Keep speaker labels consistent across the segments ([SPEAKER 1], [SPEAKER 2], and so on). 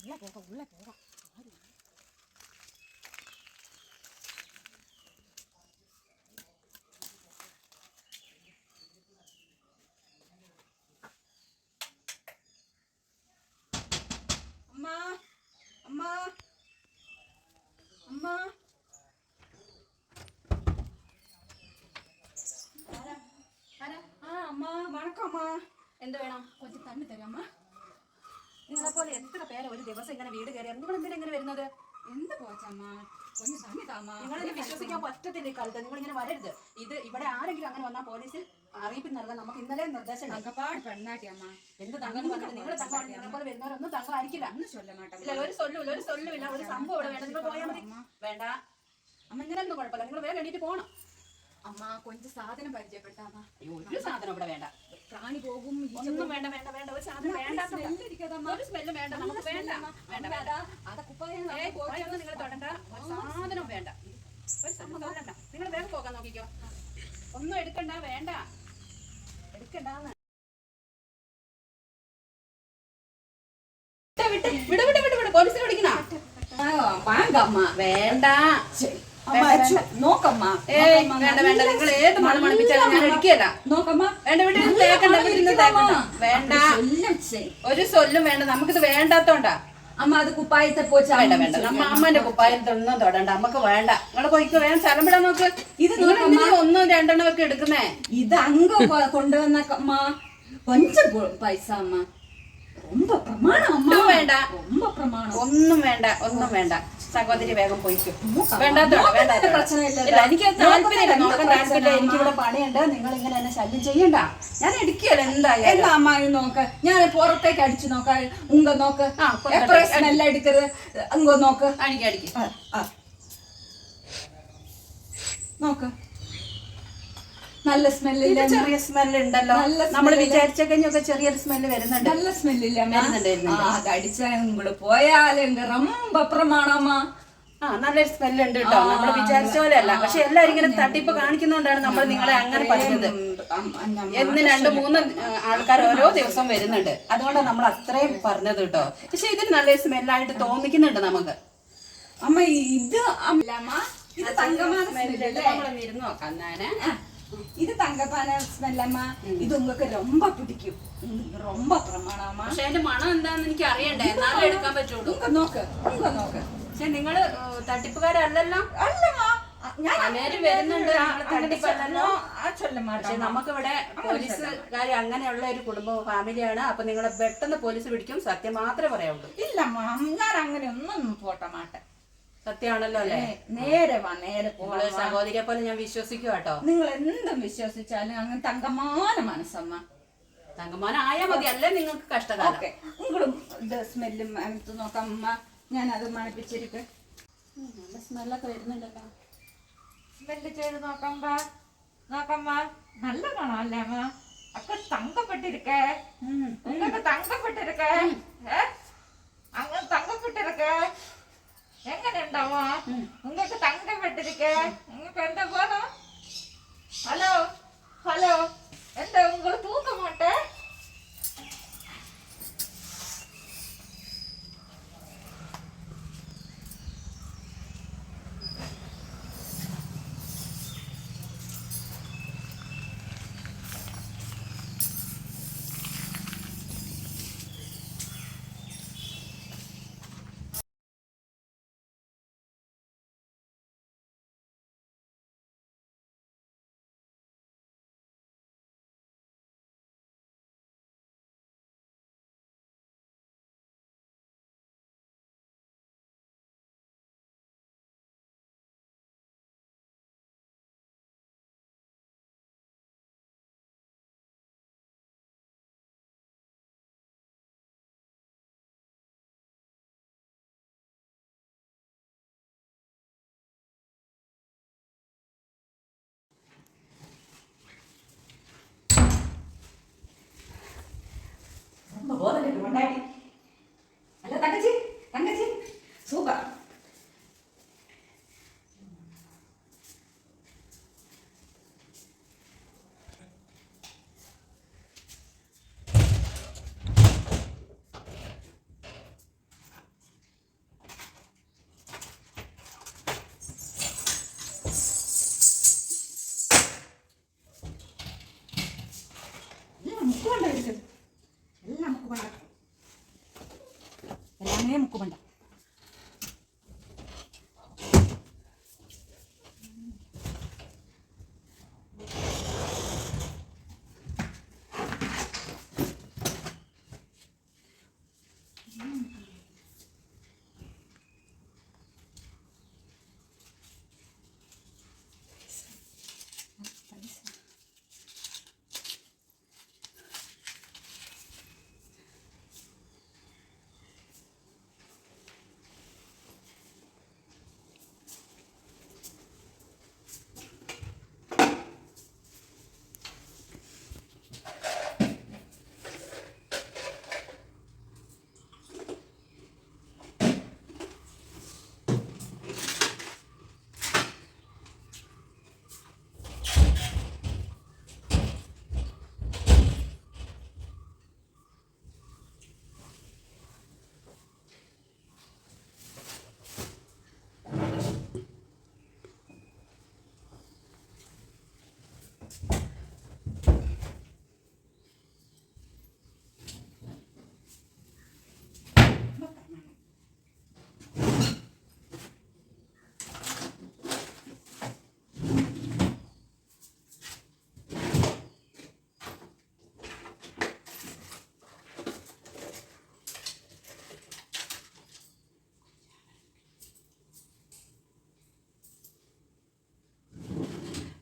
[SPEAKER 1] ഉള്ള പോകാം. അമ്മ അമ്മ അമ്മ അമ്മ വണക്കം അമ്മ. എന്ത് വേണം? കുറച്ച് തണ്ണി തരാം അമ്മ. നിങ്ങളെപ്പോലെ എത്ര പേരെ ഒരു ദിവസം ഇങ്ങനെ വീട് കയറിയാൽ നിങ്ങൾ എന്തിനാ ഇങ്ങനെ വരുന്നത്? എന്ത് പോച്ചമ്മ, ഒന്ന് തണ്ണി താമ്മ. നിങ്ങളെ വിശ്വസിക്കാൻ പറ്റത്തില്ല ഈ കാലത്ത്. നിങ്ങൾ ഇങ്ങനെ വരരുത്. ഇത് ഇവിടെ ആരെങ്കിലും അങ്ങനെ വന്നാൽ പോലീസിൽ അറിയിപ്പ് നൽകാൻ നമുക്ക് ഇന്നലെ നിർദ്ദേശം. തങ്കപ്പാട് പെണ്ണാട്ടി അമ്മ. എന്ത് തങ്കം പറഞ്ഞത്? നിങ്ങൾ തങ്കം നിങ്ങളെപ്പോലെ വരുന്നവരൊന്നും തങ്കം ആയിരിക്കില്ല. ഒന്ന് ചൊല്ലമാട്ടം. ഇല്ല, ഒരു സൊല്ലുമില്ല, ഒരു സൊല്ലുമില്ല. ഒരു സംഭവം ഇവിടെ വേണ്ട. നിങ്ങൾ പോയാൽ മതി. വേണ്ട അമ്മ, ഇങ്ങനെയൊന്നും കുഴപ്പമില്ല. നിങ്ങൾ വേഗം എണീറ്റ് പോകണം. അമ്മ കൊഞ്ച് സാധനം പരിചയപ്പെട്ടാമ്മ. ഒരു സാധനം ഇവിടെ വേണ്ട. പ്രാണി പോകും. ഒന്നും വേണ്ട വേണ്ട വേണ്ട. ഒരു സാധനം വേണ്ട. ഒരു സ്മെല്ല് വേണ്ട. നമുക്ക് വേണ്ട വേണ്ട. അതൊന്നും നിങ്ങൾ തൊടണ്ട. ഒരു സാധനം വേണ്ട. ഒരു സംഭവം തൊടണ്ട. നിങ്ങൾ വേഗം പോകാൻ നോക്കിക്കോ. ഒന്നും എടുക്കണ്ട. വേണ്ട എടുക്കണ്ടെന്ന്. വിട് വിട് വിട് വിട്. പോലീസിനെ വിളിക്കണ? വാങ്ങമ്മ. വേണ്ട നോക്കമ്മ. വേണ്ട വേണ്ട. നിങ്ങൾ ഏത് മണം മണിപ്പിച്ചാലും ഞാൻ എടുക്കുകയല്ല. നോക്കമ്മ. വേണ്ട വേണ്ട. ഒരു സൊല്ലും വേണ്ട. നമുക്കിത് വേണ്ടാത്തോണ്ടാ അമ്മ. അത് കുപ്പായത്തെ പോച്ച വേണ്ട വേണ്ട. നമ്മ അമ്മന്റെ കുപ്പായത്തൊന്നും തൊടണ്ട. നമുക്ക് വേണ്ട. നിങ്ങൾ പോയിക്കോ. വേഗം സ്ഥലം വിടാൻ നോക്ക്. ഇത് ഒന്നും രണ്ടെണ്ണം ഒക്കെ എടുക്കുന്നേ. ഇത് അങ്ങ് കൊണ്ടുവന്ന അമ്മ. കൊഞ്ചം പൈസ അമ്മ. വേണ്ട. ഒന്നും വേണ്ട. ഒന്നും വേണ്ട. സഹോദരി വേഗം പോയിക്കും. വേണ്ടാത്തോടെ വേണ്ട. എനിക്ക് താല്പര്യമില്ല. നോക്കാൻ താല്പര്യമില്ല. എനിക്കിവിടെ പണിയുണ്ട്. നിങ്ങൾ ഇങ്ങനെ എന്നെ ശല്യം ചെയ്യണ്ട. ഞാൻ എടുക്കുകയല്ല. എന്തായാലും അമ്മായി നോക്ക്. ഞാൻ പുറത്തേക്ക് അടിച്ചു നോക്കാം. ഉങ്ക നോക്ക്. എല്ലാം എടുക്കരുത്. ഉങ്ക നോക്ക്. അടിക്ക് നോക്ക്. നല്ല സ്മെല്ലില്ല. ചെറിയ സ്മെല്ല് ഉണ്ടല്ലോ. നമ്മൾ വിചാരിച്ച കഴിഞ്ഞൊക്കെ ചെറിയൊരു സ്മെല്ല് വരുന്നുണ്ട്. നല്ല സ്മെല്ലില്ല. അടിച്ചാൽ ഇങ്ങോട്ട് പോയാലും റൊമ്പ പ്രമാണമ്മ. നല്ലൊരു സ്മെല്ല് ഉണ്ട് കേട്ടോ. നമ്മൾ വിചാരിച്ച പോലെ അല്ല. പക്ഷെ എല്ലാരും ഇങ്ങനെ തട്ടിപ്പ് കാണിക്കുന്നോണ്ടാണ് നമ്മൾ നിങ്ങളെ അങ്ങനെ പറഞ്ഞത്. എന്ന് 2-3 ആൾക്കാർ ഓരോ ദിവസം വരുന്നുണ്ട്. അതുകൊണ്ടാണ് നമ്മൾ അത്രയും പറഞ്ഞത് കേട്ടോ. പക്ഷെ ഇതിന് നല്ലൊരു സ്മെല്ലായിട്ട് തോന്നിക്കുന്നുണ്ട് നമുക്ക്. അമ്മ ഇത് ഇത് തങ്കமான സ്മെല്ല്. നമ്മളൊന്ന് ഇരുന്ന് നോക്കാം. ഞാന് ഇത് തങ്കപ്പാന സ്മെല്ലമ്മ. ഇത് உங்களுக்கு ரொம்ப പിടിക്കും. ரொம்ப പ്രമാണമ്മ. പക്ഷെ അതിന്റെ മണം എന്താന്ന് എനിക്ക് അറിയണ്ടേ. എന്നാലും എടുക്കാൻ പറ്റുള്ളൂ. നോക്ക് നോക്ക്. പക്ഷെ നിങ്ങള് തട്ടിപ്പുകാരല്ലല്ലോ. അല്ലേരും വരുന്നുണ്ട്. തട്ടിപ്പല്ലല്ലോ. പക്ഷെ നമുക്കിവിടെ പോലീസുകാർ അങ്ങനെയുള്ള ഒരു കുടുംബ ഫാമിലിയാണ്. അപ്പൊ നിങ്ങളെ പെട്ടെന്ന് പോലീസ് പിടിക്കും. സത്യം മാത്രമേ പറയാവുള്ളൂ. ഇല്ലമ്മ, ഞാൻ അങ്ങനെ ഒന്നും പോട്ടെ മാട്ടെ. സത്യമാണല്ലോ അല്ലേ? നേരെ വാ, നേരെ പോളെ. സഹോദരിയെ പോലെ ഞാൻ വിശ്വസിക്കും കേട്ടോ. നിങ്ങൾ എന്തും വിശ്വസിച്ചാലും അങ്ങനെ തങ്കമാന മനസ്സമ്മ. തങ്കമാന ആയാ മതി. അല്ലേ നിങ്ങൾക്ക് കഷ്ടകാലം. നിങ്ങളും ഇത് സ്മെല്ലും എടുത്ത് നോക്കാം അമ്മ. ഞാൻ അത് മണപ്പിച്ചിരിക്കെ. നല്ല സ്മെല്ലൊക്കെ വരുന്നുണ്ടല്ലോ. സ്മെല്ല് ചെയ്ത് നോക്കമ്പ. നല്ല മണം അല്ലേ അമ്മ? ഒക്കെ തങ്കപ്പെട്ടിരിക്കേ. നിങ്ങൾക്ക് തങ്കപ്പെട്ടിരിക്കേ. അങ്ങ് തങ്കപ്പെട്ടിരിക്കേ. എങ്ങനെ ഉണ്ടാവാ? നിങ്ങൾക്ക് തങ്കപ്പെട്ടിരിക്കേ. നിങ്ങൾക്ക് എന്താ വേണം? ഹലോ എന്താ നിങ്ങൾ തൂക്ക മാട്ടേ? അല്ല തങ്കച്ചി സൂപ്പർ. അങ്ങനെ മുക്കുമണ്ട.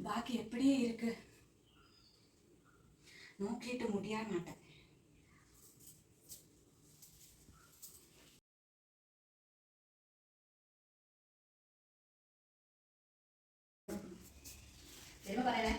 [SPEAKER 1] பாக்கி எப்படியே இருக்கு, நோக்கிட்டு முடிய மாட்டேன். என்ன പറയണേ?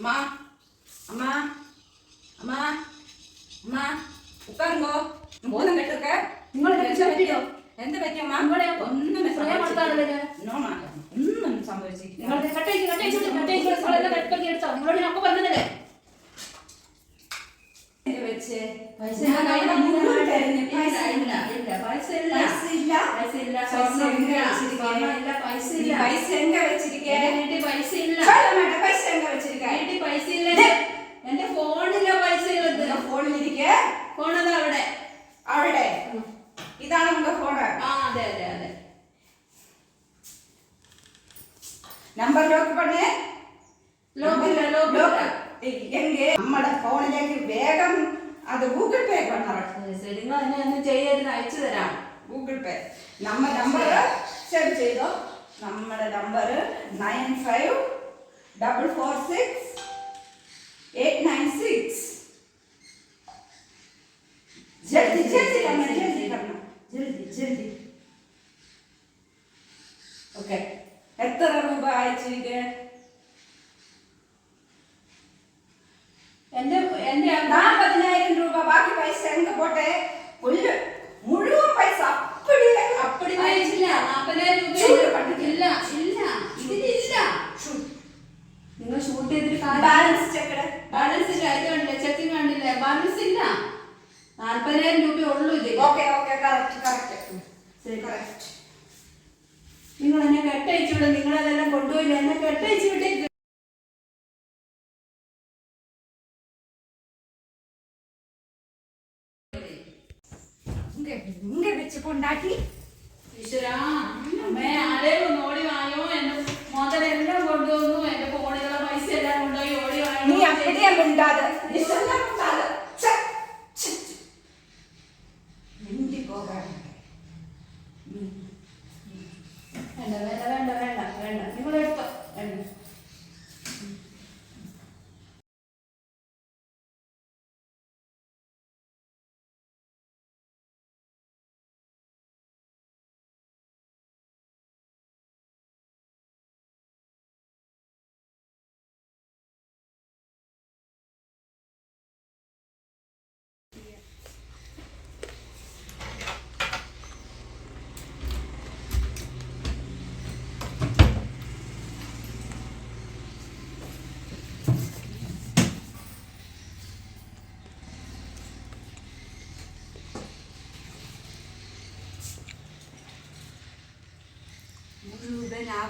[SPEAKER 1] அம்மா அம்மா அம்மா அம்மா உட்காருங்கோ. ബോധം കെട്ടിക്ക. എന്ത് പറ്റിയമ്മ? ഒന്നും ഒന്നും സംഭവിച്ചിട്ടില്ല. എന്റെ ഫോണിലെ പൈസ ഫോണിലിരിക്കെ. ഫോണതാ അവിടെ. അവിടെ ഇതാണ് നമ്മുടെ ഫോണ്. ആ അതെ അതെ അതെ. നമ്പർ ലോക്ക് പണേ. എങ്കിൽ നമ്മുടെ ഫോണിലേക്ക് വേഗം അത് ഗൂഗിൾ പേ പണണം. ശരി, നിങ്ങൾ എന്നെ ഒന്ന് ചെയ്യരുത്, അയച്ചു തരാം ഗൂഗിൾ പേ. നമ്മുടെ നമ്പർ സേവ് ചെയ്തോ. നമ്മുടെ നമ്പർ 95446896. जल्दी जल्दी करना, जल्दी करना, जल्दी जल्दी. ओके, എത്ര രൂപ അയച്ചിരിക്കെ? എന്റെ 40,000 രൂപ. ബാക്കി പൈസ എങ്ക പോട്ടെ? മുഴുവൻ പൈസ അപ്പടി അയച്ചില്ല. 40,000 രൂപ ഇല്ല ഇല്ല, ഇതിലില്ല. നിങ്ങൾ ഷൂട്ട് ചെയ്തിട്ട് ബാലൻസ് ചെക്ക്. ബാലൻസ് ഇല്ല, ഇത് കണ്ടില്ല, ചെക്കിങ് കണ്ടില്ല, ബാലൻസ് ഇല്ല. 40,000 രൂപ ഉള്ളൂ ഇത്. Okay okay, correct correct. ശരി, കറക്റ്റ്. നിങ്ങൾ എന്നെ കെട്ടയച്ചു വിടും. നിങ്ങളതെല്ലാം കൊണ്ടുപോയില്ല, എന്നെ കെട്ടയച്ചു വിട്ടേക്ക്. ഇങ്ങ വെച്ച് കൊണ്ടാക്കി ഈശ്വരാ. അമ്മേ, ആരെയും ഒന്ന് ഓടി വായോ. എന്റെ മോതലെല്ലാം കൊണ്ടുവന്നു, എന്റെ ഫോണിലുള്ള പൈസ എല്ലാം കൊണ്ടുപോയി ഓടി വായോ. നീ അപ്പടിയാ ഉണ്ടാതെ വേണ്ട വേണ്ട വേണ്ട വേണ്ട വേണ്ട, നിങ്ങൾ എടുത്തോ. വേണ്ട.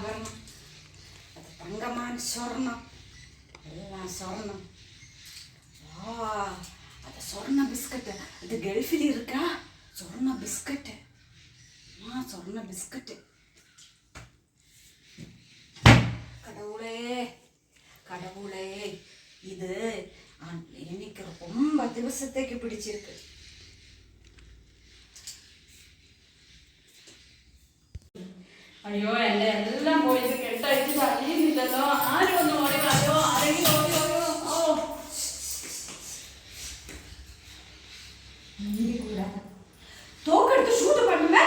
[SPEAKER 1] ആഭരണം, അത് തങ്കമാൻ സ്വർണം, എല്ലാം സ്വർണം. അത് സ്വർണ്ണ ബിസ്ക്കറ്റ്, ഇത് ഗൾഫിൽ ഇരിക്കാ സ്വർണ്ണ ബിസ്ക്കറ്റ്. സ്വർണ്ണ ബിസ്ക്കറ്റ്. கடவுளே கடவுளே, இது எனக்கு ரொம்ப ദിവസത്തേക്ക് പിടിച്ചിരിക്ക്. അയ്യോ, എൻ്റെ എല്ലാം പോയി കെട്ടഴിച്ചിട്ട് അറിയുന്നില്ലല്ലോ. ആരും ഒന്നും ഓടിയോ, ആരെങ്കിലും ഓടിയോ. തോക്കെടുത്ത് ഷൂട്ട് പണ്ണുമേ.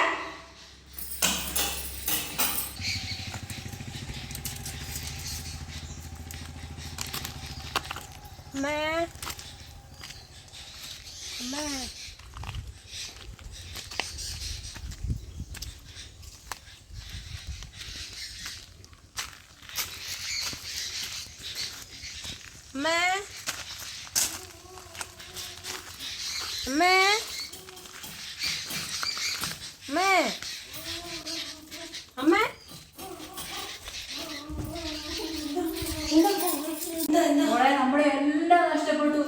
[SPEAKER 1] മോളെ, നമ്മുടെ എല്ലാം നഷ്ടപ്പെട്ടു.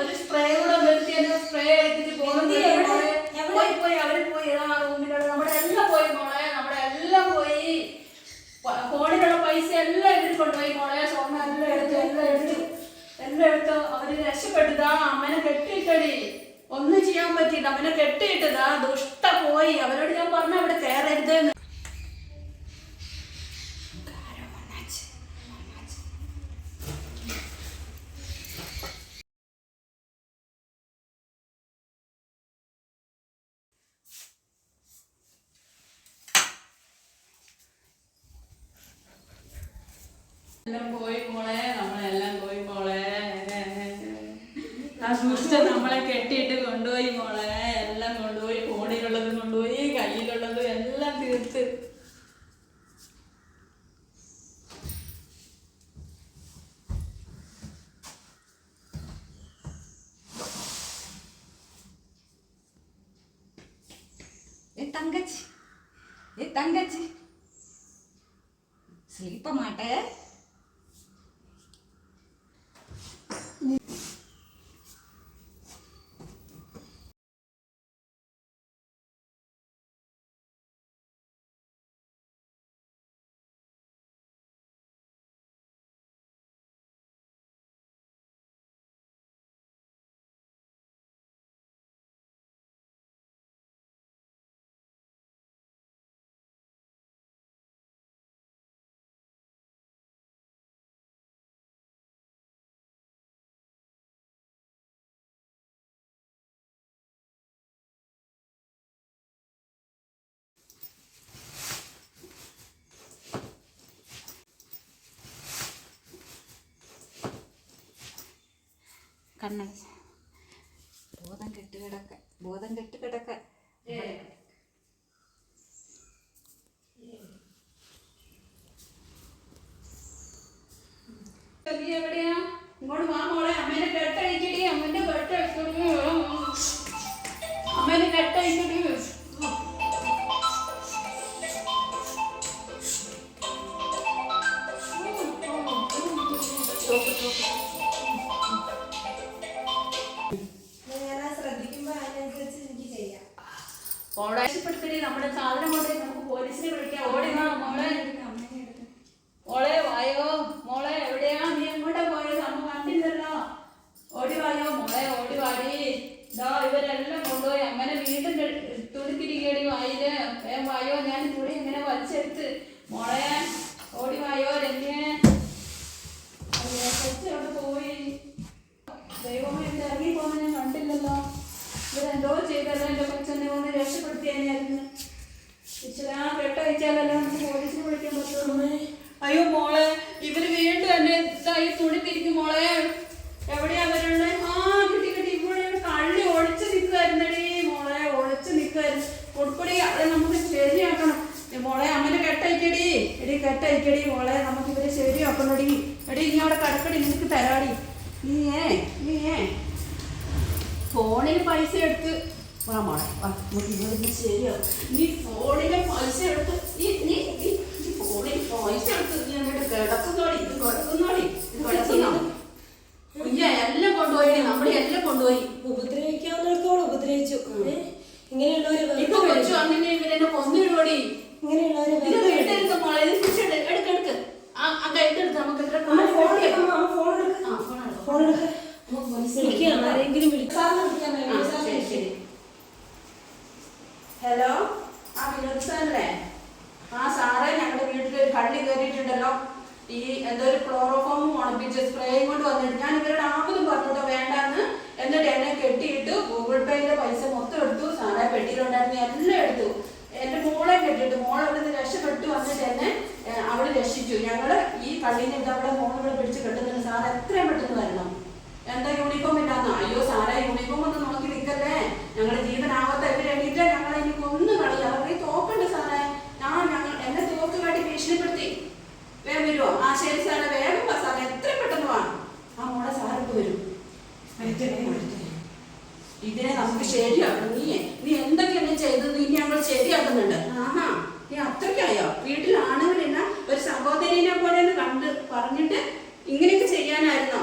[SPEAKER 1] ഒരു സ്പ്രേ കൂടെ നിർത്തിയല്ലോ, സ്പ്രേ എടുത്തിട്ട് പോയി. അവര് പോയി റൂമിലുള്ള നമ്മുടെ എല്ലാം പോയി മോളെ, നമ്മുടെ എല്ലാം പോയി. ഫോണിലുള്ള പൈസ എല്ലാം ഇതിൽ കൊണ്ടുപോയി മോളെ. സ്വർണ്ണം എല്ലാം എടുത്ത് അവര് രക്ഷപ്പെട്ടതാ. അമ്മനെ കെട്ടിയിട്ടടി, ഒന്നും ചെയ്യാൻ പറ്റിയില്ല. അമ്മനെ കെട്ടിയിട്ടതാ. ദുഷ്ട പോയി. അവരോട് ഞാൻ പറഞ്ഞ അവിടെ കയറരുതെന്ന്. എല്ലാം പോയി മോളെ, നമ്മളെല്ലാം പോയി മോളെ. ആ ദുഷ്ട നമ്മളെ കെട്ടിയിട്ട് കൊണ്ടുപോയി മോളെ. എല്ലാം കൊണ്ടുപോയി. ഫോണിലുള്ളത് കൊണ്ടുപോയി, കയ്യിലുള്ളത് എല്ലാം തീർത്ത്. തങ്കച്ചി സ്ലീപ്പ മാട്ടേ. കണ്ണ ബോധം കെട്ട് കിടക്ക. നീ എവിടെയാ? ഇങ്ങോട്ട് വാ മോളെ. അമ്മേനെ കെട്ടഴിക്കടി. അമ്മേനെ കെട്ടഴിക്കടി. ഓടാശപ്പെടുത്തടി. നമ്മുടെ സാധനം കൊണ്ട് നമുക്ക് പോലീസിനെ വിളിക്കാം. ഓടി വാ മോളെ. മോളെ വായോ മോളെ. എവിടെയാ? നീ എങ്ങോട്ടാ പോയത്? അമ്മ കണ്ടില്ലല്ലോ. ഓടി വായോ മോളെ, ഓടി വാടി. ഇവരെല്ലാം കൊണ്ടുപോയി. അമ്മനെ വീണ്ടും തുണിത്തിരികടി വായില്. വേഗം വായോ. ഞാൻ തുണി ഇങ്ങനെ വലിച്ചെടുത്ത്. മോളെ ഓടി വായോ. രമ്യെ പോയി. ദൈവമേ, എന്റെ ഇറങ്ങി പോകുന്ന ഞാൻ കണ്ടില്ലല്ലോ. ഇവരെന്തോ ചെയ്തല്ലോ. എന്റെ കൊച്ചെന്നെ ഒന്ന് രക്ഷപ്പെടുത്തിയായിരുന്നു. കെട്ടഴിച്ചാലല്ലോ നമുക്ക് പോലീസിനെ വിളിക്കാൻ പറ്റുള്ളൂ. അയ്യോ മോളെ, ഇവര് വീണ്ടും എന്നെ തുണി തിരിക്കും മോളെ. എവിടെയാ അവരുള്ള? കിട്ടി. ഇവിടെ കള്ളി ഒളിച്ചു നിൽക്കുമായിരുന്നടി മോളെ. ഒളിച്ചു നിൽക്കുമായിരുന്നു. കൊടുക്കടി. അവിടെ നമുക്ക് ശരിയാക്കണം മോളെ. അമ്മനെ കെട്ടഴിക്കടി. കെട്ടഴിക്കടി മോളെ. നമുക്ക് ഇവരെ ശരിയാക്കണടി. എടി നീ അവിടെ കിടക്കടി. നിനക്ക് തരാടി. നീയേ ഫോണിൽ പൈസ എടുത്ത് വാ മോളെ. വാ, നമുക്ക് ഇവിടുന്ന് ശരിയാവും. നീ ഫോണിലെ പൈസ എടുത്ത് നീ പൈസ എടുത്ത് നീ എന്നിട്ട് കിടക്കുന്നോടി ഇത് കിടക്കുന്നോടി ഇത് കിടക്കുന്നോ കുഞ്ഞ എല്ലാം കൊണ്ടുപോയി നമ്മളെ എല്ലാം കൊണ്ടുപോയി
[SPEAKER 2] ഉപദ്രവിക്കാവുന്നിടത്തോളം ഉപദ്രവിച്ചു. ഇങ്ങനെയുള്ളവര്
[SPEAKER 1] ഇപ്പൊ വെച്ചു അങ്ങനെ ഇവരെന്നെ കൊന്നിടുവോടി.
[SPEAKER 2] ഇങ്ങനെയുള്ളവര്
[SPEAKER 1] വീട്ടിലെടുത്ത് മോളെ ഇത് പിടിച്ചെടുക്ക് എടുക്ക് ആ കൈട്ടെടുത്ത് നമുക്ക് ഇത്ര
[SPEAKER 2] ആരെങ്കിലും
[SPEAKER 1] ഹലോ ആ വിനോദ് സാറല്ലേ? ആ സാറേ ഞങ്ങളുടെ വീട്ടിലൊരു കള്ളി കയറിയിട്ടുണ്ടല്ലോ. ഈ എന്തോ ഒരു ക്ലോറോഫോം ഉണപ്പിച്ച സ്പ്രേയും കൊണ്ട് വന്നിട്ട് ഞാൻ ഇവരുടെ ആവതും പറഞ്ഞിട്ടോ വേണ്ടാന്ന്. എന്നിട്ട് എന്നെ കെട്ടിയിട്ട് ഗൂഗിൾ പേയിലെ പൈസ മൊത്തം എടുത്തു. സാറേ പെട്ടിയിലുണ്ടായിരുന്ന എല്ലാം എടുത്തു. എന്റെ മോളെ കെട്ടിയിട്ട് മോൾ അവിടെ നിന്ന് രക്ഷപ്പെട്ടു വന്നിട്ട് എന്നെ അവള് രക്ഷിച്ചു. ഞങ്ങള് ഈ കള്ളിനെ ഇതവിടെ മോളിവിടെ പിടിച്ച് കെട്ടുന്നുണ്ട്. സാർ എത്രയും പെട്ടെന്ന് വരണം. എന്താ യൂണിഫോം ഇല്ലാന്നോ? അയ്യോ സാറേ യൂണിഫോം ഒന്നും നോക്കി നിൽക്കല്ലേ. ഞങ്ങളുടെ ജീവനാവത്തെ ഇവർ എണീറ്റാ ഞങ്ങളെ എനിക്ക് ഒന്ന് കളി അവർക്ക് തോക്കുണ്ട് സാറേ. ഞങ്ങൾ എന്നെ തോക്ക് കാട്ടി ഭീഷണിപ്പെടുത്തി. വേഗം വരുമോ? ആ ശരി സാറേ വേഗം വാ സാറേ എത്രയും പെട്ടെന്ന് വാ. ആ മോളെ സാറിപ്പ് വരും. ഇതിനെ നമുക്ക് ശരിയാക്കണം. നീ എന്തൊക്കെയാണ് ചെയ്തത്? ഇനി ഞങ്ങൾ ശരിയാക്കുന്നുണ്ട്. ആഹാ നീ അത്രയ്ക്കായോ? വീട്ടിലാണെങ്കിലില്ല ഒരു സഹോദരീനെ പോലെ കണ്ട് പറഞ്ഞിട്ട് ഇങ്ങനെയൊക്കെ ചെയ്യാനായിരുന്നോ?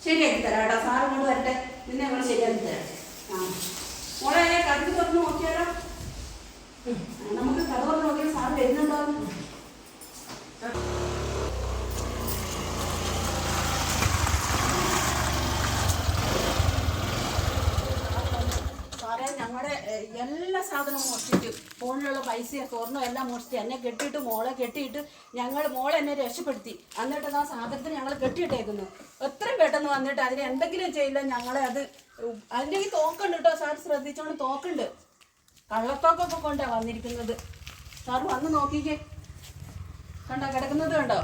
[SPEAKER 1] ശരിയാക്കി തരാം കേട്ടോ. സാറ് കൊണ്ട് വരട്ടെ. നിന്നെ ഞങ്ങൾ ശരിയാക്കി തരാം. ആ മോളെ കഥ തുറന്ന് നോക്കിയാലോ? നമുക്ക് കഥ തുറന്ന് നോക്കിയാൽ സാറ് വരുന്നുണ്ടോ? സാറേ ഞങ്ങളുടെ എല്ലാ സാധനവും മോഷ്ടിച്ചു. ഫോണിലുള്ള പൈസയും സ്വർണ്ണവും എല്ലാം മോഷ്ടിച്ചു. എന്നെ കെട്ടിയിട്ട് മോളെ കെട്ടിയിട്ട് മോളെ എന്നെ രക്ഷപ്പെടുത്തി. എന്നിട്ട് ആ സാധനത്തിന് ഞങ്ങൾ കെട്ടിയിട്ടേക്കുന്നു. എത്രയും പെട്ടെന്ന് വന്നിട്ട് അതിന് എന്തെങ്കിലും ചെയ്യില്ല. ഞങ്ങളെ അതിൻ്റെ ഈ തോക്കുണ്ട് കേട്ടോ. സാർ ശ്രദ്ധിച്ചോണ്ട് തോക്കുണ്ട്. കള്ളത്തോക്കൊക്കെ കൊണ്ടാണ് വന്നിരിക്കുന്നത്. സാർ വന്ന് നോക്കിക്കേ. കണ്ടോ കിടക്കുന്നത് കണ്ടോ?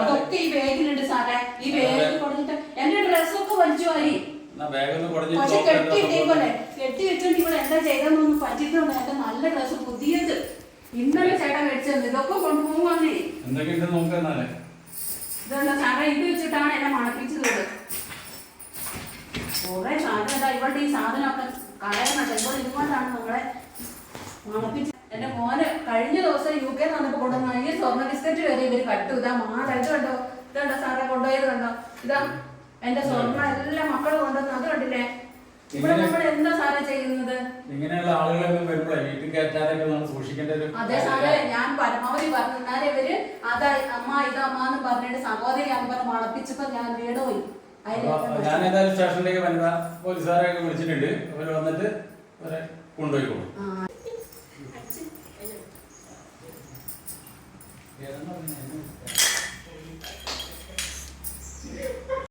[SPEAKER 1] അതൊക്കെ ഈ ബാഗിലുണ്ട് സാറേ. ഈ ബാഗിൽ കൊടുത്തിട്ട് എന്റെ ഡ്രസ്സൊക്കെ വലിച്ചു വാരി. പക്ഷെ കെട്ടി വെച്ചോണ്ട് ഇവിടെ എന്താ ചെയ്തെന്നൊന്നും പറ്റിയിട്ടുണ്ട്. എന്റെ നല്ല ഡ്രസ്സ് പുതിയത് ഇന്നലെ ചേട്ടൻ മേടിച്ചത്. ഇതൊക്കെ കൊണ്ടുപോകുവാന്നേ. ഇതുണ്ടോ സാറേ? ഇത് വെച്ചിട്ടാണ് എന്നെ മണപ്പിച്ചത്. കുറെ സാധനം ഇവളുടെ ഈ സാധനമൊക്കെ കളയണട്ടോ. ഇവിടെ ഇതുകൊണ്ടാണ് നമ്മളെ മണപ്പിച്ചത്. എന്റെ മോന് കഴിഞ്ഞ ദിവസം UK വന്നപ്പോ കൊണ്ടുവന്ന ഈ സ്വർണ്ണ ബിസ്ക്കറ്റ് വരെ ഇവര് കട്ടു. ഇതാ മാല ഇത് കണ്ടോ? ഇതുണ്ടോ സാറേ കൊണ്ടുപോയത് കണ്ടോ? ഇതാ എന്റെ സ്വർണ്ണ എല്ലാ മക്കളും കൊണ്ടുവന്ന് അത് കണ്ടില്ലേ? ഇവിടെ നമ്മൾ എന്താ സാറേ ചെയ്യുന്നത്?
[SPEAKER 3] ഇങ്ങനെയുള്ള ആളുകളൊക്കെ വരുമ്പോഴേ വീട്ടിൽ കയറ്റാനൊക്കെ നമ്മൾ സൂക്ഷിക്കേണ്ടത്.
[SPEAKER 1] അതെ സാറേ ഞാൻ പരമാവധി പറഞ്ഞു. എന്നാലും ഇവര് അതാ അമ്മ ഇതമ്മാന്ന് പറഞ്ഞിട്ട് സഹോദരിയാന്ന് പറഞ്ഞ് മണപ്പിച്ചപ്പോ ഞാൻ വീണുപോയി.
[SPEAKER 3] ഞാൻ ഏതായാലും സ്റ്റേഷനിലേക്ക് വനിതാ പോലീസുകാരെയൊക്കെ വിളിച്ചിട്ടുണ്ട്. അവര് വന്നിട്ട് അവരെ കൊണ്ടുപോയിക്കോളും.
[SPEAKER 2] Yeah.